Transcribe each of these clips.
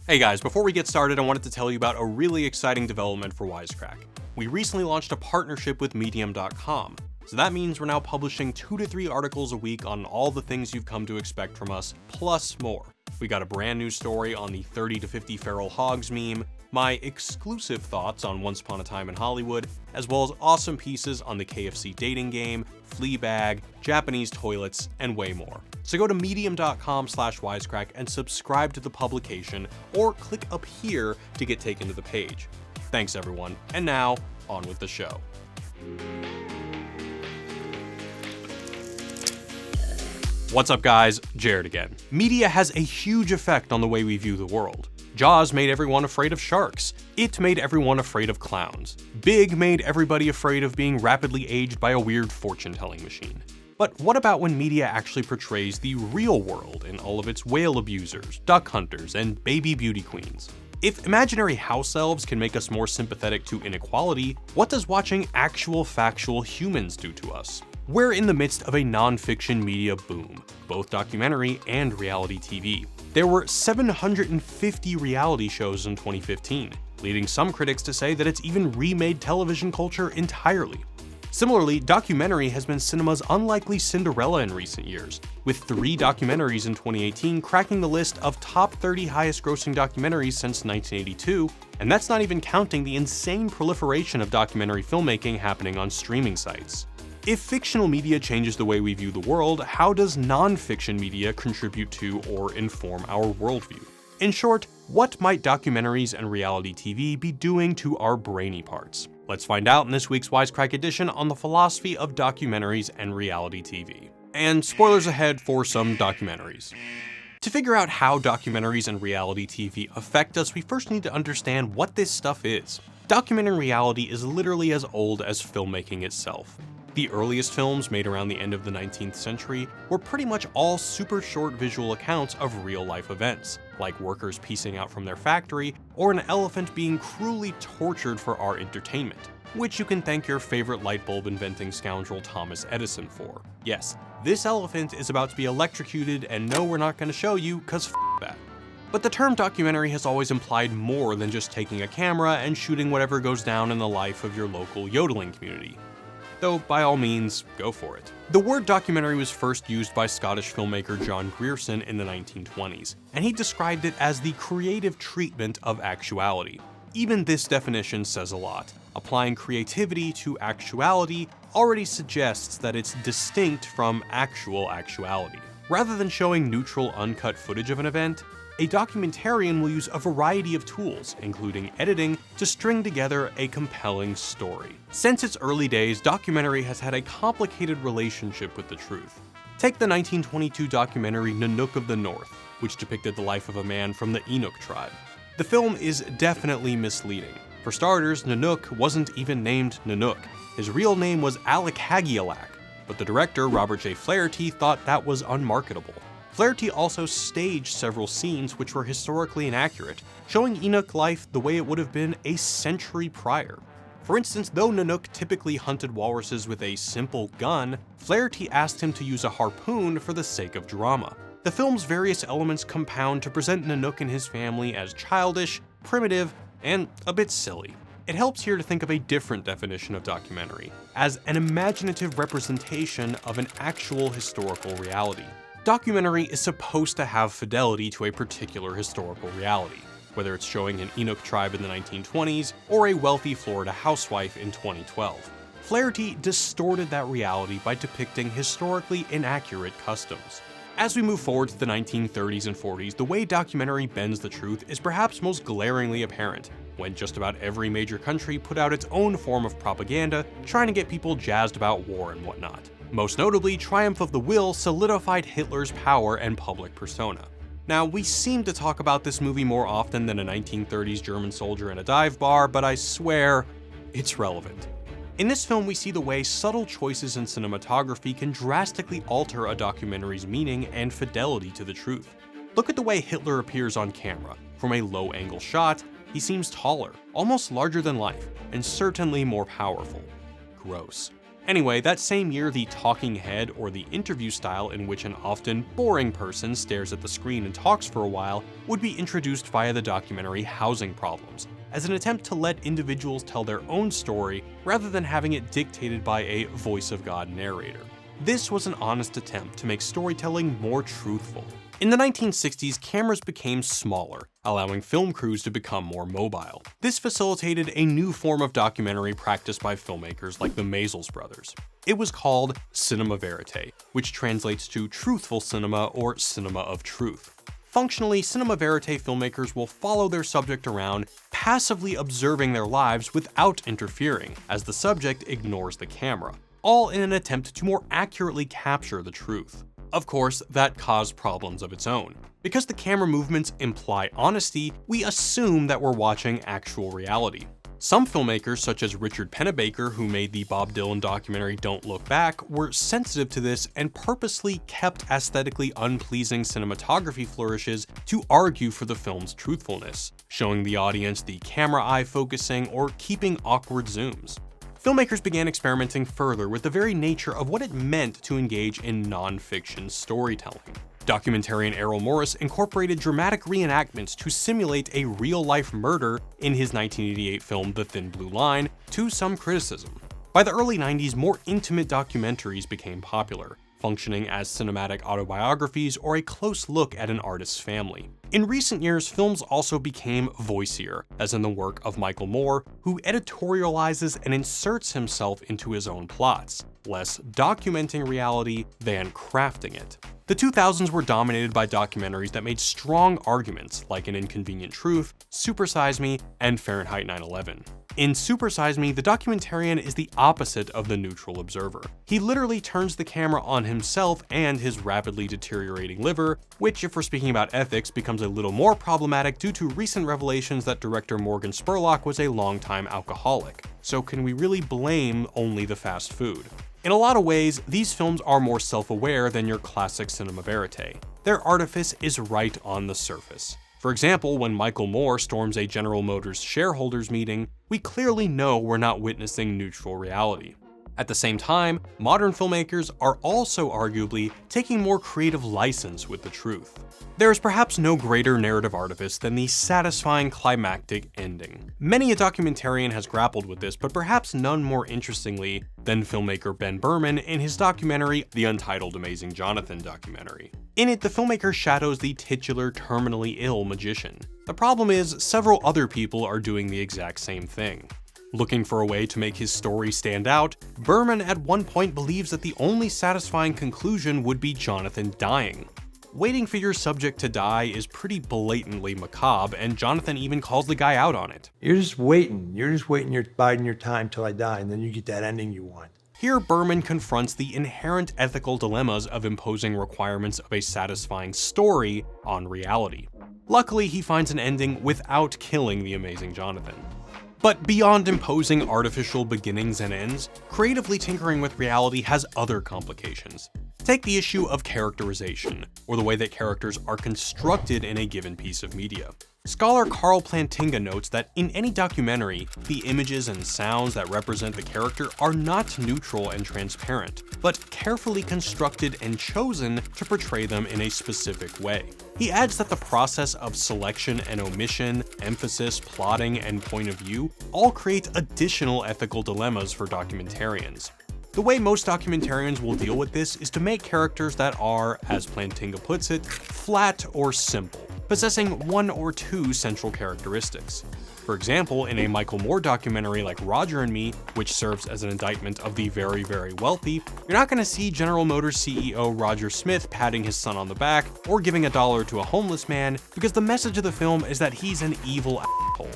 Hey guys, before we get started, I wanted to tell you about a really exciting development for Wisecrack. We recently launched a partnership with Medium.com, so that means we're now publishing 2 to 3 articles a week on all the things you've come to expect from us, plus more. We got a brand new story on the 30 to 50 feral hogs meme, my exclusive thoughts on Once Upon a Time in Hollywood, as well as awesome pieces on the KFC dating game, Fleabag, Japanese toilets, and way more. So go to medium.com/wisecrack and subscribe to the publication, or click up here to get taken to the page. Thanks everyone, and now, on with the show. What's up guys, Jared again. Media has a huge effect on the way we view the world. Jaws made everyone afraid of sharks. It made everyone afraid of clowns. Big made everybody afraid of being rapidly aged by a weird fortune-telling machine. But what about when media actually portrays the real world in all of its whale abusers, duck hunters, and baby beauty queens? If imaginary house elves can make us more sympathetic to inequality, what does watching actual factual humans do to us? We're in the midst of a nonfiction media boom, both documentary and reality TV. There were 750 reality shows in 2015, leading some critics to say that it's even remade television culture entirely. Similarly, documentary has been cinema's unlikely Cinderella in recent years, with 3 documentaries in 2018 cracking the list of top 30 highest grossing documentaries since 1982, and that's not even counting the insane proliferation of documentary filmmaking happening on streaming sites. If fictional media changes the way we view the world, how does non-fiction media contribute to or inform our worldview? In short, what might documentaries and reality TV be doing to our brainy parts? Let's find out in this week's Wisecrack Edition on the philosophy of documentaries and reality TV. And spoilers ahead for some documentaries. To figure out how documentaries and reality TV affect us, we first need to understand what this stuff is. Documentary reality is literally as old as filmmaking itself. The earliest films, made around the end of the 19th century, were pretty much all super short visual accounts of real-life events, like workers piecing out from their factory, or an elephant being cruelly tortured for our entertainment, which you can thank your favorite light bulb inventing scoundrel Thomas Edison for. Yes, this elephant is about to be electrocuted, and no, we're not going to show you, cause f that. But the term documentary has always implied more than just taking a camera and shooting whatever goes down in the life of your local yodeling community. Though by all means, go for it. The word documentary was first used by Scottish filmmaker John Grierson in the 1920s, and he described it as the creative treatment of actuality. Even this definition says a lot. Applying creativity to actuality already suggests that it's distinct from actual actuality. Rather than showing neutral, uncut footage of an event, a documentarian will use a variety of tools, including editing, to string together a compelling story. Since its early days, documentary has had a complicated relationship with the truth. Take the 1922 documentary Nanook of the North, which depicted the life of a man from the Inuk tribe. The film is definitely misleading. For starters, Nanook wasn't even named Nanook. His real name was Alec-Hagialak, but the director, Robert J. Flaherty, thought that was unmarketable. Flaherty also staged several scenes which were historically inaccurate, showing Inuk life the way it would have been a century prior. For instance, though Nanook typically hunted walruses with a simple gun, Flaherty asked him to use a harpoon for the sake of drama. The film's various elements compound to present Nanook and his family as childish, primitive, and a bit silly. It helps here to think of a different definition of documentary, as an imaginative representation of an actual historical reality. Documentary is supposed to have fidelity to a particular historical reality, whether it's showing an Inuk tribe in the 1920s or a wealthy Florida housewife in 2012. Flaherty distorted that reality by depicting historically inaccurate customs. As we move forward to the 1930s and 40s, the way documentary bends the truth is perhaps most glaringly apparent, when just about every major country put out its own form of propaganda, trying to get people jazzed about war and whatnot. Most notably, Triumph of the Will solidified Hitler's power and public persona. Now, we seem to talk about this movie more often than a 1930s German soldier in a dive bar, but I swear, it's relevant. In this film, we see the way subtle choices in cinematography can drastically alter a documentary's meaning and fidelity to the truth. Look at the way Hitler appears on camera. From a low-angle shot, he seems taller, almost larger than life, and certainly more powerful. Gross. Anyway, that same year, the talking head, or the interview style in which an often boring person stares at the screen and talks for a while, would be introduced via the documentary Housing Problems, as an attempt to let individuals tell their own story rather than having it dictated by a voice of God narrator. This was an honest attempt to make storytelling more truthful. In the 1960s, cameras became smaller, allowing film crews to become more mobile. This facilitated a new form of documentary practiced by filmmakers like the Maysles brothers. It was called cinema verite, which translates to truthful cinema or cinema of truth. Functionally, cinema verite filmmakers will follow their subject around, passively observing their lives without interfering, as the subject ignores the camera, all in an attempt to more accurately capture the truth. Of course, that caused problems of its own. Because the camera movements imply honesty, we assume that we're watching actual reality. Some filmmakers, such as Richard Pennebaker, who made the Bob Dylan documentary Don't Look Back, were sensitive to this and purposely kept aesthetically unpleasing cinematography flourishes to argue for the film's truthfulness, showing the audience the camera eye focusing or keeping awkward zooms. Filmmakers began experimenting further with the very nature of what it meant to engage in nonfiction storytelling. Documentarian Errol Morris incorporated dramatic reenactments to simulate a real-life murder in his 1988 film The Thin Blue Line, to some criticism. By the early 90s, more intimate documentaries became popular, functioning as cinematic autobiographies or a close look at an artist's family. In recent years, films also became voicier, as in the work of Michael Moore, who editorializes and inserts himself into his own plots, less documenting reality than crafting it. The 2000s were dominated by documentaries that made strong arguments, like An Inconvenient Truth, Super Size Me, and Fahrenheit 9/11. In Super Size Me, the documentarian is the opposite of the neutral observer. He literally turns the camera on himself and his rapidly deteriorating liver, which, if we're speaking about ethics, becomes a little more problematic due to recent revelations that director Morgan Spurlock was a longtime alcoholic. So can we really blame only the fast food? In a lot of ways, these films are more self-aware than your classic cinema verite. Their artifice is right on the surface. For example, when Michael Moore storms a General Motors shareholders meeting, we clearly know we're not witnessing neutral reality. At the same time, modern filmmakers are also arguably taking more creative license with the truth. There is perhaps no greater narrative artifice than the satisfying climactic ending. Many a documentarian has grappled with this, but perhaps none more interestingly than filmmaker Ben Berman in his documentary, The Untitled Amazing Jonathan documentary. In it, the filmmaker shadows the titular terminally ill magician. The problem is, several other people are doing the exact same thing. Looking for a way to make his story stand out, Berman at one point believes that the only satisfying conclusion would be Jonathan dying. Waiting for your subject to die is pretty blatantly macabre, and Jonathan even calls the guy out on it. You're just waiting, you're biding your time till I die, and then you get that ending you want. Here, Berman confronts the inherent ethical dilemmas of imposing requirements of a satisfying story on reality. Luckily, he finds an ending without killing the amazing Jonathan. But beyond imposing artificial beginnings and ends, creatively tinkering with reality has other complications. Take the issue of characterization, or the way that characters are constructed in a given piece of media. Scholar Carl Plantinga notes that in any documentary, the images and sounds that represent the character are not neutral and transparent, but carefully constructed and chosen to portray them in a specific way. He adds that the process of selection and omission, emphasis, plotting, and point of view all create additional ethical dilemmas for documentarians. The way most documentarians will deal with this is to make characters that are, as Plantinga puts it, flat or simple, possessing one or two central characteristics. For example, in a Michael Moore documentary like Roger and Me, which serves as an indictment of the very, very wealthy, you're not going to see General Motors CEO Roger Smith patting his son on the back or giving $1 to a homeless man, because the message of the film is that he's an evil asshole.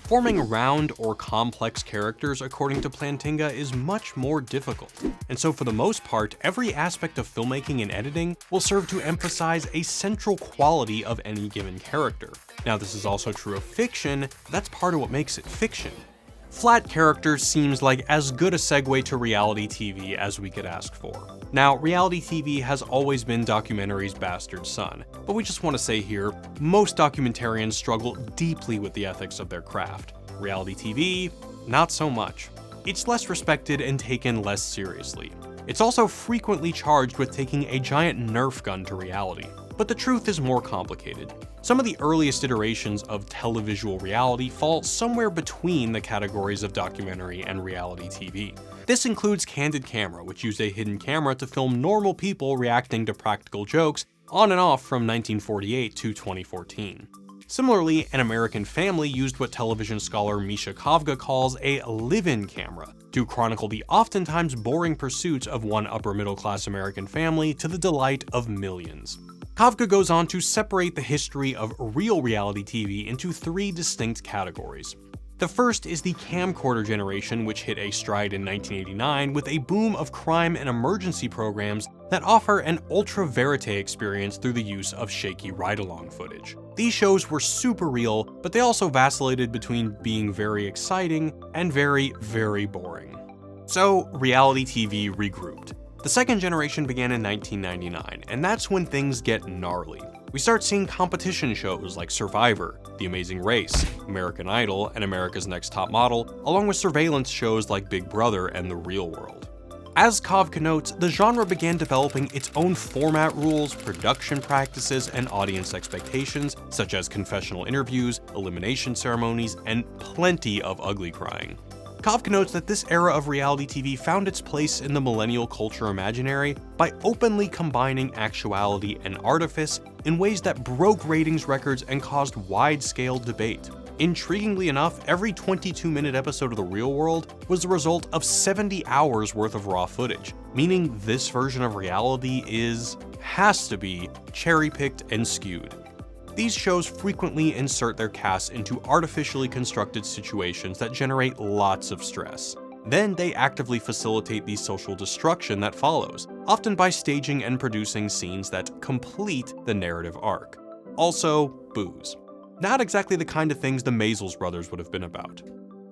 Forming round or complex characters, according to Plantinga, is much more difficult. And so for the most part, every aspect of filmmaking and editing will serve to emphasize a central quality of any given character. Now, this is also true of fiction. That's part of what makes it fiction. Flat characters seems like as good a segue to reality TV as we could ask for. Now, reality TV has always been documentary's bastard son, but we just want to say here, most documentarians struggle deeply with the ethics of their craft. Reality TV, not so much. it's less respected and taken less seriously. It's also frequently charged with taking a giant Nerf gun to reality. But the truth is more complicated. Some of the earliest iterations of televisual reality fall somewhere between the categories of documentary and reality TV. This includes Candid Camera, which used a hidden camera to film normal people reacting to practical jokes on and off from 1948 to 2014. Similarly, An American Family used what television scholar Misha Kavga calls a live-in camera to chronicle the oftentimes boring pursuits of one upper-middle-class American family to the delight of millions. Kavga goes on to separate the history of real reality TV into three distinct categories. The first is the camcorder generation, which hit a stride in 1989 with a boom of crime and emergency programs that offer an ultra verite experience through the use of shaky ride-along footage. These shows were super real, but they also vacillated between being very exciting and very, very boring. So, reality TV regrouped. The second generation began in 1999, and that's when things get gnarly. We start seeing competition shows like Survivor, The Amazing Race, American Idol, and America's Next Top Model, along with surveillance shows like Big Brother and The Real World. As Kavka notes, the genre began developing its own format rules, production practices, and audience expectations, such as confessional interviews, elimination ceremonies, and plenty of ugly crying. Kavka notes that this era of reality TV found its place in the millennial culture imaginary by openly combining actuality and artifice in ways that broke ratings records and caused wide-scale debate. Intriguingly enough, every 22-minute episode of The Real World was the result of 70 hours worth of raw footage, meaning this version of reality has to be cherry-picked and skewed. These shows frequently insert their casts into artificially constructed situations that generate lots of stress. Then they actively facilitate the social destruction that follows, often by staging and producing scenes that complete the narrative arc. Also, booze. Not exactly the kind of things the Maisels brothers would have been about.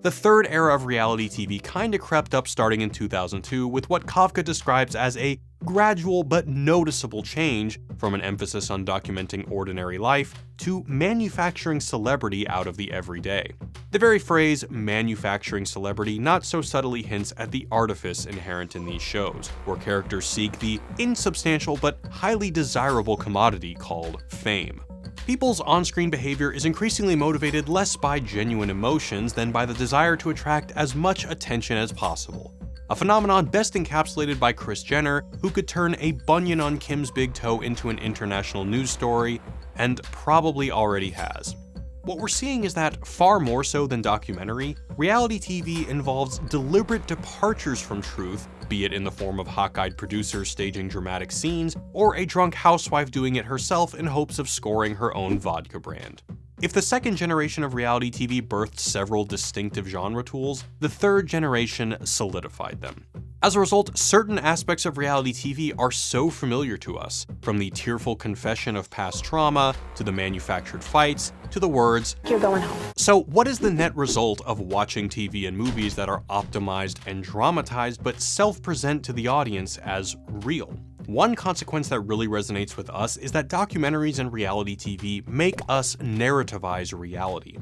The third era of reality TV kinda crept up starting in 2002 with what Kavka describes as a gradual but noticeable change from an emphasis on documenting ordinary life to manufacturing celebrity out of the everyday. The very phrase manufacturing celebrity not so subtly hints at the artifice inherent in these shows, where characters seek the insubstantial but highly desirable commodity called fame. People's on-screen behavior is increasingly motivated less by genuine emotions than by the desire to attract as much attention as possible. A phenomenon best encapsulated by Kris Jenner, who could turn a bunion on Kim's big toe into an international news story, and probably already has. What we're seeing is that, far more so than documentary, reality TV involves deliberate departures from truth, be it in the form of hawk-eyed producers staging dramatic scenes, or a drunk housewife doing it herself in hopes of scoring her own vodka brand. If the second generation of reality TV birthed several distinctive genre tools, the third generation solidified them. As a result, certain aspects of reality TV are so familiar to us, from the tearful confession of past trauma, to the manufactured fights, to the words, "You're going home." So what is the net result of watching TV and movies that are optimized and dramatized but self-present to the audience as real? One consequence that really resonates with us is that documentaries and reality TV make us narrativize reality.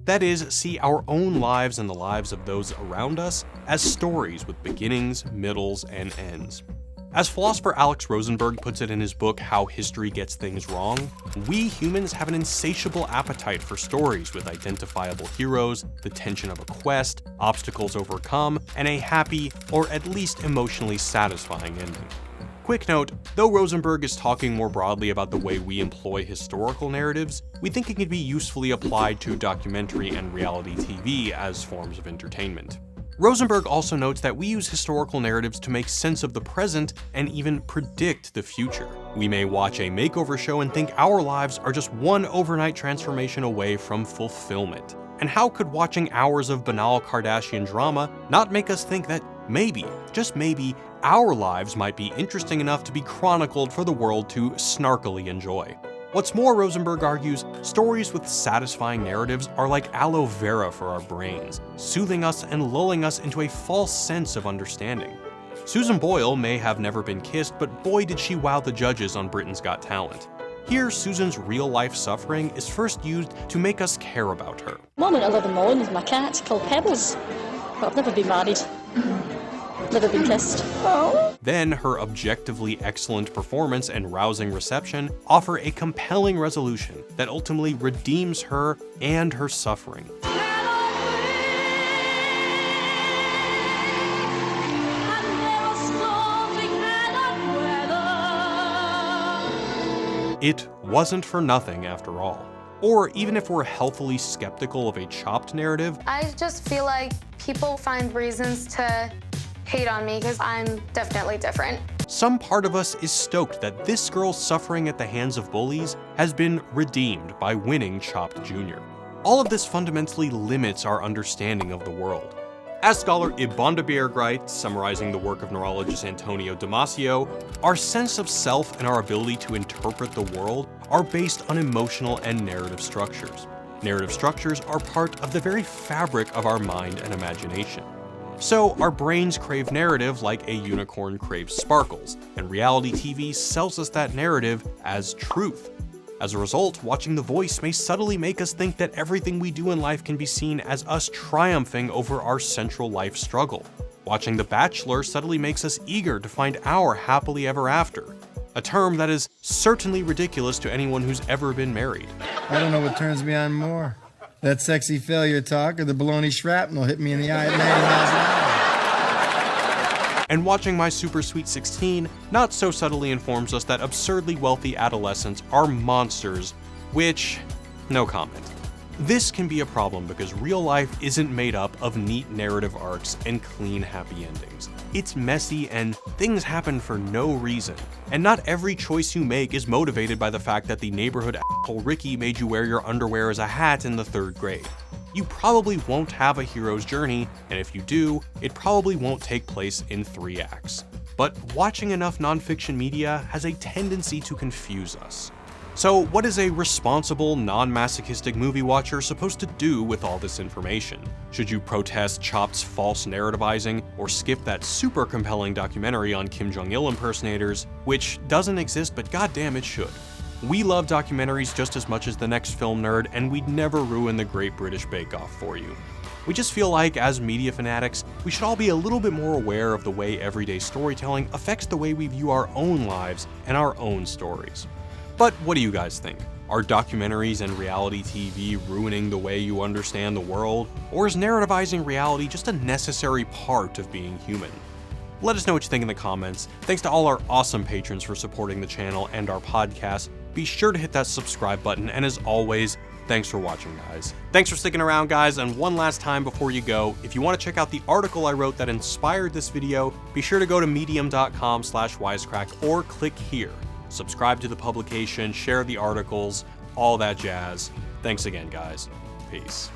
That is, see our own lives and the lives of those around us as stories with beginnings, middles, and ends. As philosopher Alex Rosenberg puts it in his book How History Gets Things Wrong, we humans have an insatiable appetite for stories with identifiable heroes, the tension of a quest, obstacles overcome, and a happy, or at least emotionally satisfying ending. Quick note, though Rosenberg is talking more broadly about the way we employ historical narratives, we think it can be usefully applied to documentary and reality TV as forms of entertainment. Rosenberg also notes that we use historical narratives to make sense of the present and even predict the future. We may watch a makeover show and think our lives are just one overnight transformation away from fulfillment. And how could watching hours of banal Kardashian drama not make us think that maybe, just maybe, our lives might be interesting enough to be chronicled for the world to snarkily enjoy? What's more, Rosenberg argues, stories with satisfying narratives are like aloe vera for our brains, soothing us and lulling us into a false sense of understanding. Susan Boyle may have never been kissed, but boy did she wow the judges on Britain's Got Talent. Here, Susan's real-life suffering is first used to make us care about her. Moment I live alone with my cat called Pebbles, but I've never been married. Never been kissed. Oh. Then her objectively excellent performance and rousing reception offer a compelling resolution that ultimately redeems her and her suffering. It wasn't for nothing after all. Or even if we're healthily skeptical of a chopped narrative, I just feel like people find reasons to hate on me because I'm definitely different. some part of us is stoked that this girl's suffering at the hands of bullies has been redeemed by winning Chopped Jr. All of this fundamentally limits our understanding of the world. As scholar Ibonda Biergreit, summarizing the work of neurologist Antonio Damasio, our sense of self and our ability to interpret the world are based on emotional and narrative structures. Narrative structures are part of the very fabric of our mind and imagination. So our brains crave narrative like a unicorn craves sparkles, and reality TV sells us that narrative as truth. As a result, watching The Voice may subtly make us think that everything we do in life can be seen as us triumphing over our central life struggle. Watching The Bachelor subtly makes us eager to find our happily ever after, a term that is certainly ridiculous to anyone who's ever been married. I don't know what turns me on more, that sexy failure talk or the baloney shrapnel hit me in the eye at 90 miles an hour. And watching My Super Sweet 16 not so subtly informs us that absurdly wealthy adolescents are monsters, which, no comment. This can be a problem because real life isn't made up of neat narrative arcs and clean happy endings. It's messy and things happen for no reason. And not every choice you make is motivated by the fact that the neighborhood asshole Ricky made you wear your underwear as a hat in the 3rd grade. You probably won't have a hero's journey, and if you do, it probably won't take place in 3 acts. But watching enough nonfiction media has a tendency to confuse us. So what is a responsible, non-masochistic movie watcher supposed to do with all this information? Should you protest Chopped's false narrativizing, or skip that super compelling documentary on Kim Jong-il impersonators, which doesn't exist but goddamn it should? We love documentaries just as much as the next film nerd, and we'd never ruin the Great British Bake Off for you. We just feel like, as media fanatics, we should all be a little bit more aware of the way everyday storytelling affects the way we view our own lives and our own stories. But what do you guys think? Are documentaries and reality TV ruining the way you understand the world? Or is narrativizing reality just a necessary part of being human? Let us know what you think in the comments. Thanks to all our awesome patrons for supporting the channel and our podcast. Be sure to hit that subscribe button, and as always, thanks for watching, guys. Thanks for sticking around, guys, and one last time before you go, if you want to check out the article I wrote that inspired this video, be sure to go to medium.com/wisecrack or click here. Subscribe to the publication, share the articles, all that jazz. Thanks again, guys. Peace.